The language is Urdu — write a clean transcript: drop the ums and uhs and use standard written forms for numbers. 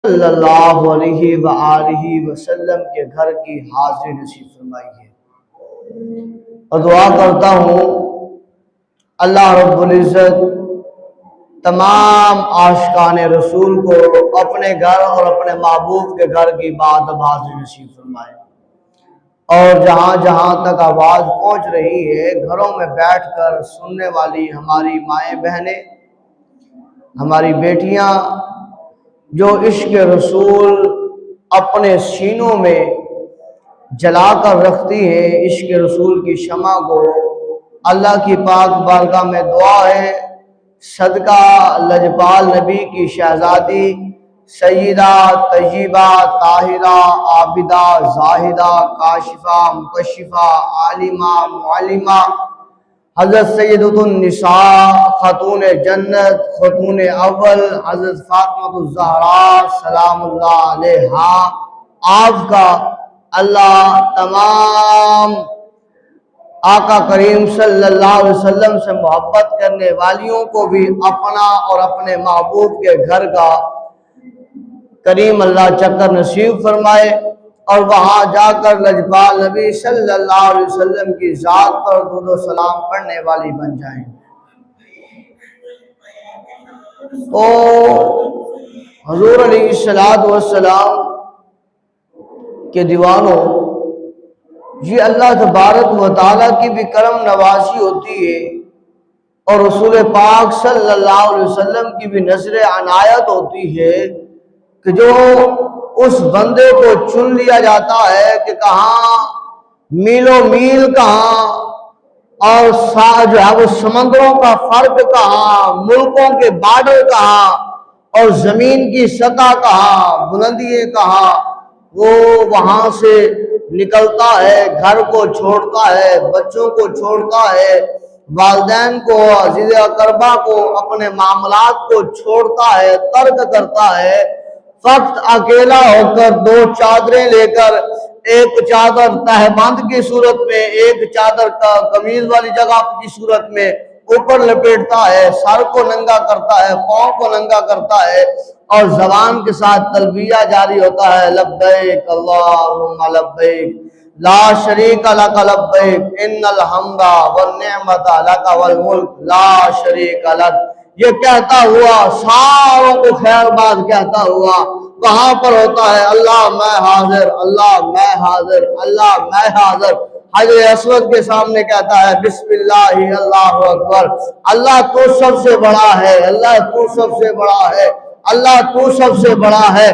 صلی اللہ علیہ وآلہ وسلم کے گھر کی حاضری نصیب فرمائیے۔ اور دعا کرتا ہوں اللہ رب العزت تمام عاشقان رسول کو اپنے گھر اور اپنے محبوب کے گھر کی بات اب حاضری نصیب فرمائے، اور جہاں جہاں تک آواز پہنچ رہی ہے گھروں میں بیٹھ کر سننے والی ہماری مائیں بہنیں، ہماری بیٹیاں جو عشق رسول اپنے سینوں میں جلا کر رکھتی ہے، عشق رسول کی شمع کو، اللہ کی پاک بارگاہ میں دعا ہے صدقہ لجپال نبی کی شہزادی سیدہ طیبہ طاہرہ عابدہ زاہدہ کاشفہ مکشفہ عالمہ معلمہ حضرت سیدۃ النساء خاتون جنت خاتون اول حضرت فاطمہ الزہراء سلام اللہ علیہا، آپ کا اللہ تمام آقا کریم صلی اللہ علیہ وسلم سے محبت کرنے والیوں کو بھی اپنا اور اپنے محبوب کے گھر کا کریم اللہ چکر نصیب فرمائے، اور وہاں جا کر لجپال نبی صلی اللہ علیہ وسلم کی ذات پر درود و سلام پڑھنے والی بن جائیں۔ تو حضور علیہ السلام کے دیوانوں، یہ اللہ تبارک و تعالیٰ کی بھی کرم نوازی ہوتی ہے، اور رسول پاک صلی اللہ علیہ وسلم کی بھی نظر عنایت ہوتی ہے کہ جو اس بندے کو چن لیا جاتا ہے کہ کہاں میلوں میل کہاں، اور جو ہے وہ سمندروں کا فرق کہاں، ملکوں کے بارڈر کہاں، اور زمین کی سطح کہاں، بلندیاں کہاں، وہ وہاں سے نکلتا ہے، گھر کو چھوڑتا ہے، بچوں کو چھوڑتا ہے، والدین کو، عزیز اقربا کو، اپنے معاملات کو چھوڑتا ہے، ترک کرتا ہے، فقط اکیلا ہو کر دو چادریں لے کر، ایک چادر تہبند کی صورت میں، ایک چادر کا قمیض والی جگہ کی صورت میں اوپر لپیٹتا ہے، سر کو ننگا کرتا ہے، پاؤں کو ننگا کرتا ہے، اور زبان کے ساتھ تلبیہ جاری ہوتا ہے، لبیک اللہم لبیک لا شریک لک لبیک ان الحمد والنعمت لک والملک لا شریک لک، یہ کہتا ہوا ساروں کو خیر بات کہتا ہوا کہاں پر ہوتا ہے؟ اللہ میں حاضر، اللہ میں حاضر، اللہ میں حاضر، حجر اسود کے سامنے کہتا ہے بسم اللہ اللہ اکبر، اللہ تو سب سے بڑا ہے، اللہ تو سب سے بڑا ہے، اللہ تو سب سے بڑا ہے۔